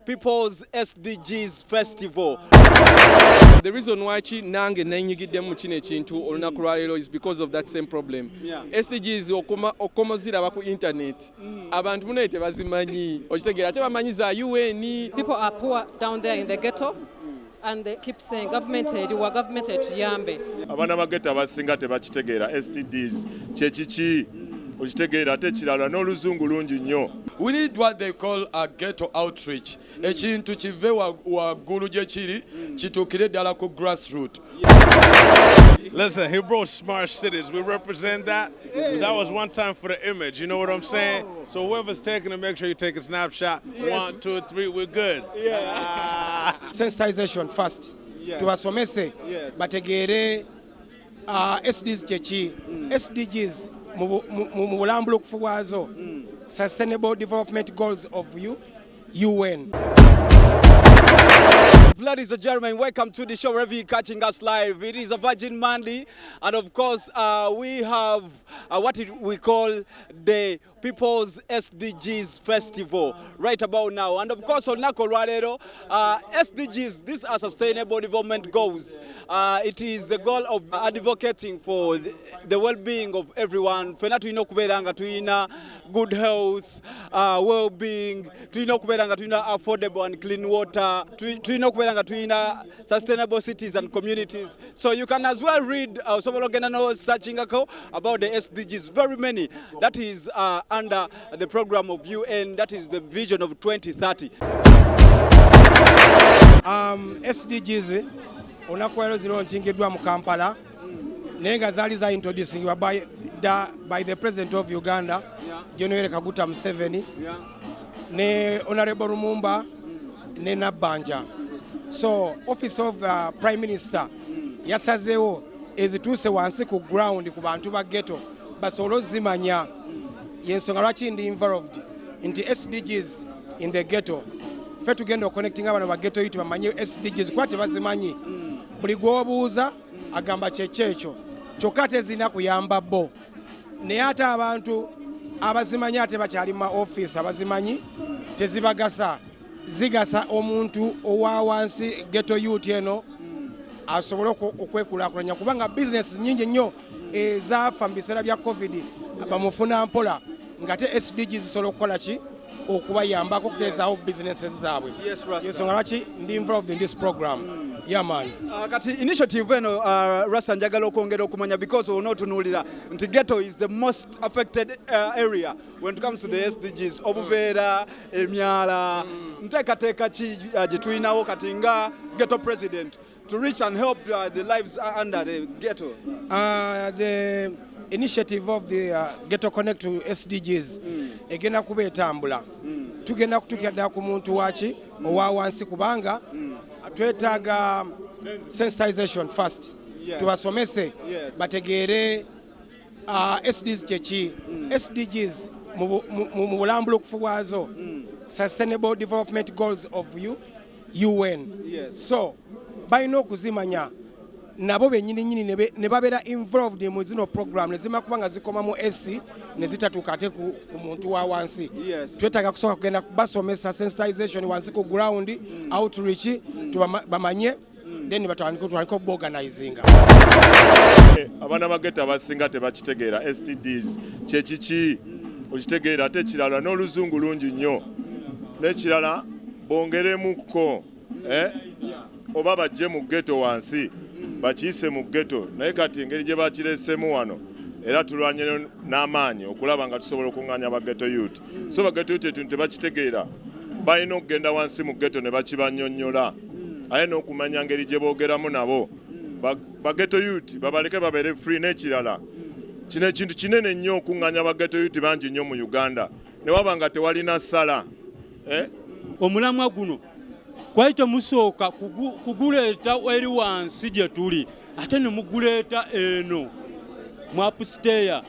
People's SDGs Festival. The reason why nange nenyigidde mu kino ekintu olunaku lwa leero is because of that same problem. SDGs okomozira ku internet. Abantu muno tebazimanyi. Okitegeera tebamanyi za UN. People are poor down there in the ghetto. And they keep saying government ediwa government etuyambe. Abana bageta basinga tebakitegeera SDGs kyekiki okitegeera ate kirala n'oluzungu lungi nnyo. We need what they call a ghetto outreach. Ekintu kive waggulu gye kiri kituukire ddala ku grassroots. Listen, he brought smart cities. We represent that. That was one time for the image. You know what I'm saying? So whoever's taking it, make sure you take a snapshot. 1, 2, 3, we're good. Sensitization first. Tubasomese bategeere SDGs kyeki. SDGs mu bulambulukufu bwazo Sustainable Development Goals of UN. Ladies and gentlemen, welcome to the show wherever you're catching us live. It is a Virgin Monday, and of course, we have what we call the People's SDGs Festival right about now. And of course, on Nakolwarero, SDGs, these are Sustainable Development Goals. It is the goal of advocating for the well-being of everyone. Fena tuino kuberanga tuina good health, well-being, tuino kuberanga tuina affordable and clean water, tuino kuberanga tuina sustainable cities and communities. So you can as well read searching about the SDGs, very many. That is under the program of UN, that is the vision of 2030. SDGs onakwero zino nchingidwa mu Kampala nenga zali za introducing by the president of Uganda, General Kaguta Museveni, ne Honorable Rumumba, ne Nabanja. So office of Prime Minister yasazeewo ezituuse wansi ku ground ku bantu ba ghetto basobole zimanya yensonga lwaki ndi involved into SDGs in the ghetto. Fe tugenda connecting abana ba ghetto yitu bamanye SDGs kuba tebazimanyi. Buli gwobuuza agamba kyekyo kyokka tezina kuyamba bo. Naye ate abantu abazimanyi ate bakyali mu office abazimanyi tezibagasa. Zigasa omuntu owa wansi ghetto youth eno asobole okwekulaakulanya kubanga business nyingi nnyo ezaafa mu biseera bya COVID bamufuna mpola ngate SDGs zisobola okukola ki okubayambako okutereezaawo businesses zaabwe. Yensonga lwaki ndi involved in this program. Yeah, man. Kati initiative eno Rasta njagala okwongera okumanya because onotunuulira nti ghetto is the most affected area when it comes to the SDGs. Obuveera, emyala, nteekateeka ki gye tulinawo kati nga ghetto president to reach and help the lives under the ghetto? The initiative of the Ghetto Connect to SDGs egenda kuba etambula. Tugenda kutuukira ddala ku muntu waki owa wansi kubanga twetaaga sensitization first. Tubasomese bategeere SDGs kyeki. SDGs mu bulambulukufu bwazo Sustainable Development Goals of UN. So balina okuzimanya nabo bennyini ne babeera involved mu zino program ne zima kubanga zikoma mu SC ne zitatuuka ate ku muntu wa wansi. Twetaaga kusooka kugenda basomesa sensitization wansi ku ground outreach bamanye then batandika organizing. Abana bageta basinga tebakitegeera SDGs kyekiki okitegeera ate kirala n'oluzungu lungi nnyo n'ekirala bongeremukko oba bajje mu ghetto wansi bakiyise mu ghetto naye kati engeri gye bakireesemu wano era tulwanye n'amaanyi okulaba nga tusobola okuŋŋaanya ba ghetto youth. So ba ghetto youth ekintu tebakitegeera balina okugenda wansi mu ghetto ne bakibannyonnyola aye n'okumanya ngeri gye boogeramu nabo ba ghetto youth babaleke babeere free. N'ekirala kino ekintu kinene nnyo okuŋŋaanya ba ghetto youth bangi nnyo mu Uganda ne waba nga tewalina ssala. Omulamwa guno kwaita musooka kuguleeta eri wansi gye tuli ate ne muguleeta eno mu upstairs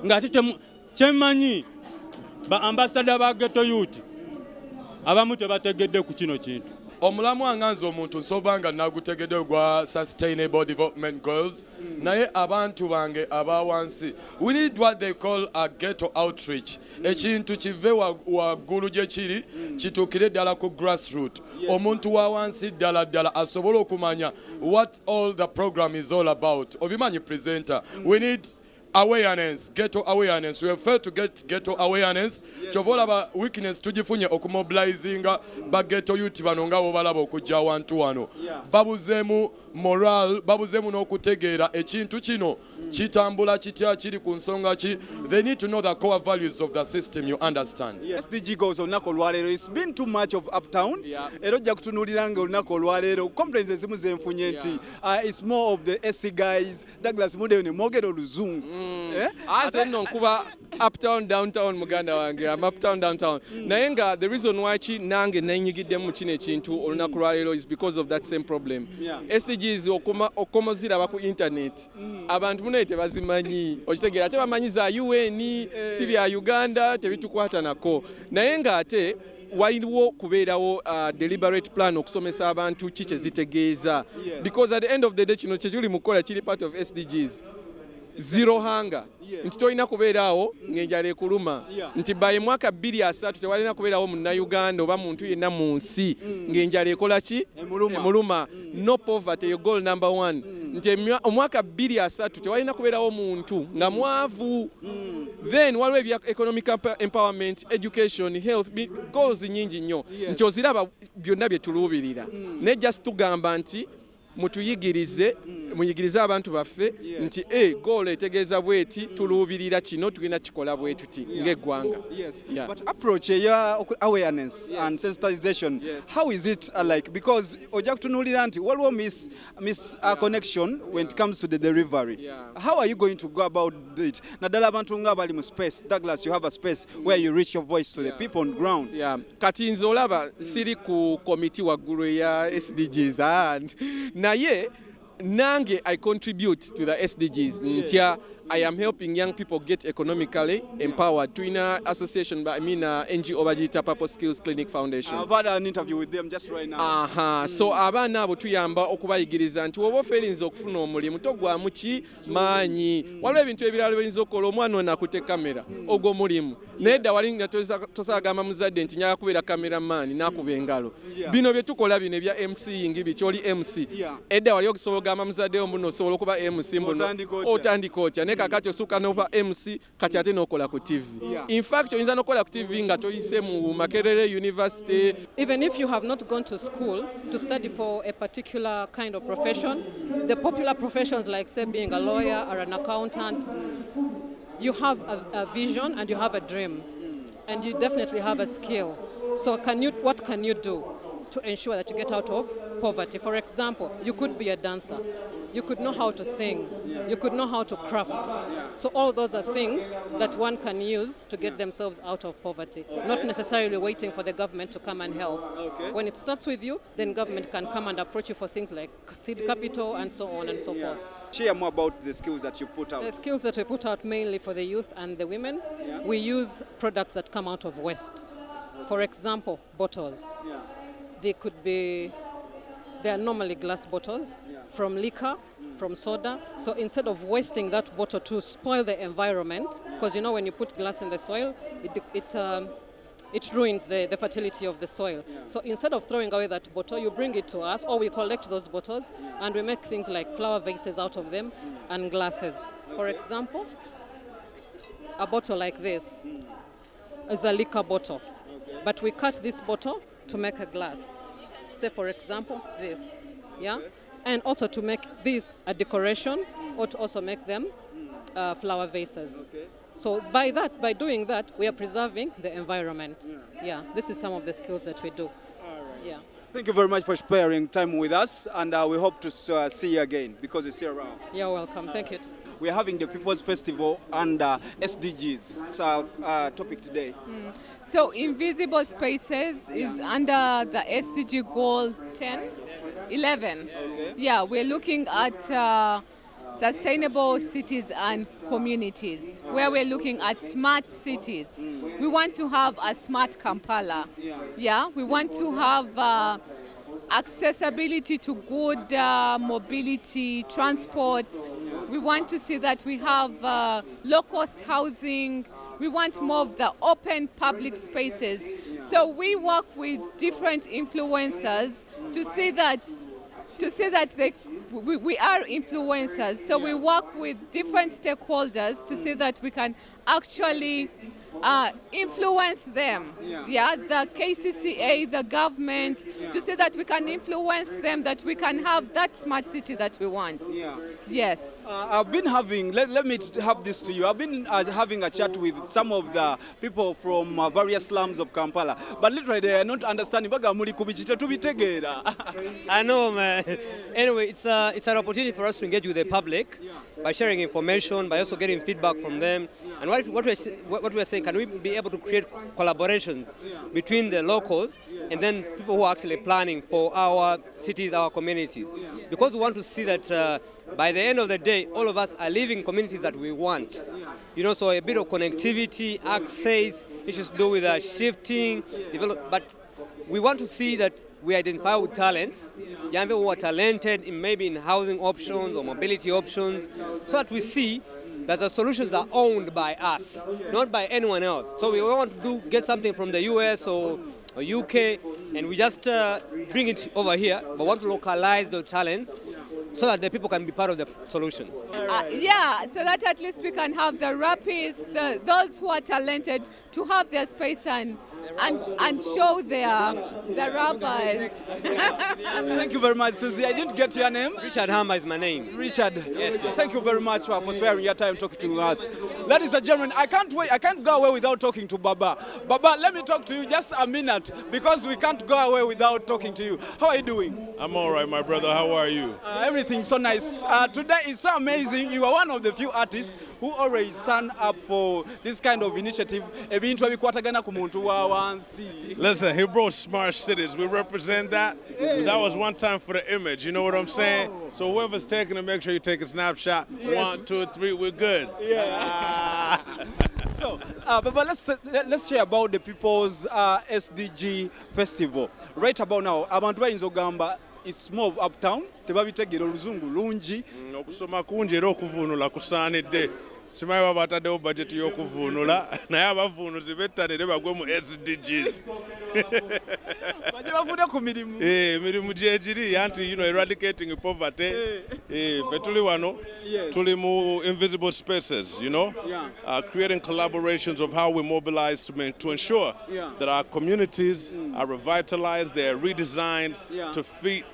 ng'ate kyemanyi ba ambassador ba ghetto youth abamu tebategedde ku kino kintu. omulamwa nga nze omuntu nsoba nga nagutegedde gwa sustainable development goals naye abantu bange abawansi we need what they call a ghetto outreach ekintu kive waggulu gye kiri kituukire ddala ku grassroot omuntu wa wansi ddala asobole okumanya what all the program is all about obimanyi presenter we need awareness, ghetto awareness. We have failed to get ghetto awareness. Chovola ba weakness tujifunye okumobilizinga ba ghetto youth banonga bobalaba okujja wantu wano. Babuzemu moral, babuzemu n'okutegeera ekintu kino kitambula kitya kiri ku nsonga ki. They need to know the core values of the system, you understand. SDG goals olunaku olwaleero, it's been too much of uptown. Era ojja kutunuulira nga olunaku olwaleero complaints ezimu zenfunye nti it's more of the SC guys. Douglas Mude ne mwogera oluzungu. Ate nno nkuba uptown downtown muganda wange I'm uptown downtown naye nga the reason why nange nenyigiddemu mu kino ekintu olunaku lwaleero is because of that same problem. SDGs okomoziraba ku internet abantu munaye tebazimanyi okitegeera ate bamanyi za UN si bya Uganda tebitukwata nako naye nga ate waliwo kubeerawo deliberate plan okusomesa abantu ki kye zitegeeza because at the end of the day kino kyekiri mu kukola kiri part of SDGs. Zero hunger. Nti tolina kubeeraawo ng'enjala ekuluma. Nti by mwaka 2030 tewalina kubeeraawo munnayuganda oba muntu yenna mu nsi ng'enjala ekola ki? Emuluma. No poverty, your goal number 1. Nti omwaka 2030 tewalina kubeeraawo muntu nga mwavu. Then waliwo ebya economic empowerment, education, health, goals nyingi nnyo. Nti oziraba byonna bye tuluubirira. Ne just tugamba nti muyigirize abantu baffe nti goal etegeeza bweti tuluubirira kino tugenda kikola bwe tuti ng'eggwanga. But approach your awareness and sensitization, how is it like? Because ojja kutunuulira nti waliwo miss connection when it comes to the delivery. How are you going to go about it? Naddala abantu nga bali mu space. Douglas, you have a space where you reach your voice to the people on ground. Kati nze olaba siri ku committee waggulu ya SDGs naye nange I contribute to the SDGs. Ntia I am helping young people get economically empowered. Twina association, but I mean NGO Bagita Purpose Skills Clinic Foundation. I've had an interview with them just right now. So abaana abo tuyamba okubayigiriza nti woba oferinza okufuna omulimu togwamu ki maanyi. Waliwo ebintu ebirala byinza okukola omwana ono akutte kamera ogwo mulimu. Nedda walinga tosagamba muzadde nti nyaga kubeera cameraman n'akuba engalo. Bino bye tukola bino ebya MCing bikyoli MC. Edda wali okusobola okugamba muzadde omuno osobola okuba MC mbuno otandika otya ne kakati osuka n'oba MC kati ate n'okola ku TV. In fact oyinza n'okola ku TV nga toyise mu Makerere University. Even if you have not gone to school to study for a particular kind of profession, the popular professions like say being a lawyer or an accountant, you have a vision and you have a dream and you definitely have a skill. So what can you do to ensure that you get out of poverty? For example, you could be a dancer. You could know how to sing. You could know how to craft. So all those are things that one can use to get themselves out of poverty, not necessarily waiting for the government to come and help. When it starts with you, then government can come and approach you for things like seed capital and so on and so forth. Share more about the skills that you put out. The skills that we put out mainly for the youth and the women, we use products that come out of waste. For example, bottles. They are normally glass bottles from liquor, from soda. So instead of wasting that bottle to spoil the environment, because you know when you put glass in the soil, it ruins the fertility of the soil. So instead of throwing away that bottle, you bring it to us, or we collect those bottles and we make things like flower vases out of them and glasses. For example, a bottle like this is a liquor bottle, but we cut this bottle to make a glass. Say for example this, and also to make this a decoration or to also make them flower vases. So by doing that, we are preserving the environment. This is some of the skills that we do. Thank you very much for sparing time with us, and we hope to see you again because you're still around. You're welcome. Thank you. We're having the People's Festival under SDGs. It's our topic today. So Invisible Spaces is under the SDG goal 11. We're looking at sustainable cities and communities, where we're looking at smart cities. We want to have a smart Kampala. We want to have accessibility to good mobility, transport. We want to see that we have low-cost housing. We want more of the open public spaces. So we work with different influencers to see that we are influencers. So we work with different stakeholders to see that we can actually influence them. Yeah, the KCCA, the government, to see that we can influence them, that we can have that smart city that we want. Yes. I've been having, let me have this to you. I've been having a chat with some of the people from various slums of Kampala. But literally they are not understanding. I know, man. Anyway, it's an opportunity for us to engage with the public by sharing information, by also getting feedback from them. And what we're saying, can we be able to create collaborations between the locals and then people who are actually planning for our cities, our communities? Because we want to see that by the end of the day, all of us are living communities that we want. You know, so a bit of connectivity, access, issues to do with shifting, but we want to see that we identify with talents, young people who are talented maybe in housing options or mobility options, so that we see that the solutions are owned by us, not by anyone else. So we want to get something from the US or UK, and we just bring it over here, but want to localize the talents so that the people can be part of the solutions. Yeah, so that at least we can have the rappies, those who are talented, to have their space and show their rappers. Thank you very much, Susie. I didn't get your name. Richard Hammer is my name. Richard, yes, thank you very much for sparing your time talking to us. Ladies and gentlemen, I can't wait. I can't go away without talking to Baba. Baba, let me talk to you just a minute because we can't go away without talking to you. How are you doing? I'm all right, my brother. How are you? Everything's so nice. Today is so amazing. You are one of the few artists who always stand up for this kind of initiative. Listen, he brought smart cities. We represent that. That was one time for the image. You know what I'm saying? So whoever's taking it, make sure you take a snapshot. Yes. 1, 2, 3, we're good. Yeah. So, but let's share about the People's SDG Festival. Right about now, abantu bayinza ogamba it's more of uptown. Tebabitegera oluzungu lungi. Okusoma kungi era okuvunula kusaanidde. Simanyi baba bataddewo budget y'okuvunula naye abavunuzi bettanire bagwe mu SDGs. Bajje bafune ku mirimu. Mirimu gyegiri anti eradicating poverty. Ffe tuli wano tuli mu invisible spaces, creating collaborations of how we mobilize to ensure that our communities are revitalized, they are redesigned to fit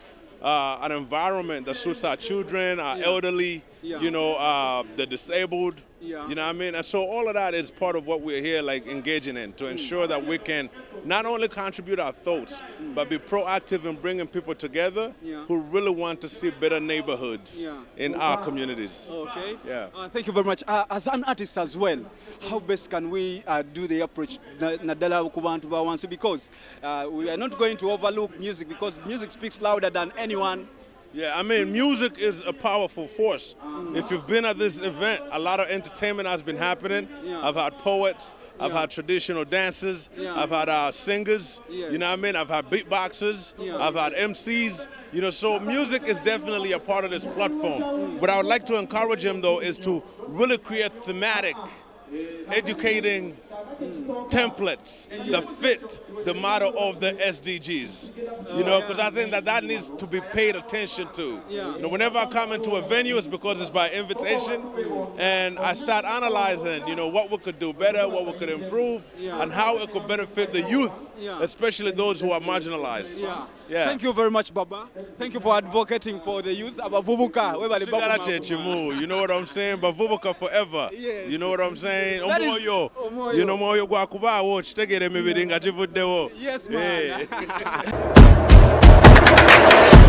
an environment that suits our children, our elderly, the disabled, you know what I mean? And so all of that is part of what we're here engaging in to ensure that we can not only contribute our thoughts, but be proactive in bringing people together who really want to see better neighborhoods in our communities. Okay. Yeah. Thank you very much. As an artist as well, how best can we do the approach nadala ku bantu bawansi, because we are not going to overlook music because music speaks louder than anyone. Yeah, I mean, music is a powerful force. If you've been at this event, a lot of entertainment has been happening. I've had poets, I've had traditional dancers, I've had singers, you know what I mean? I've had beatboxers, I've had MCs, so music is definitely a part of this platform. What I would like to encourage him, though, is to really create thematic, educating templates that fit the motto of the SDGs, because I think that needs to be paid attention to. Whenever I come into a venue, it's because it's by invitation, and I start analyzing, what we could do better, what we could improve, and how it could benefit the youth, especially those who are marginalized. Yeah. Thank you very much, Baba. Thank you for advocating for the youth. You know what I'm saying? Bavubuka forever. Yes. You know what I'm saying? Omoyo. Moyo gwa kubawo kitegere emibiri nga givuddewo. Yes, man.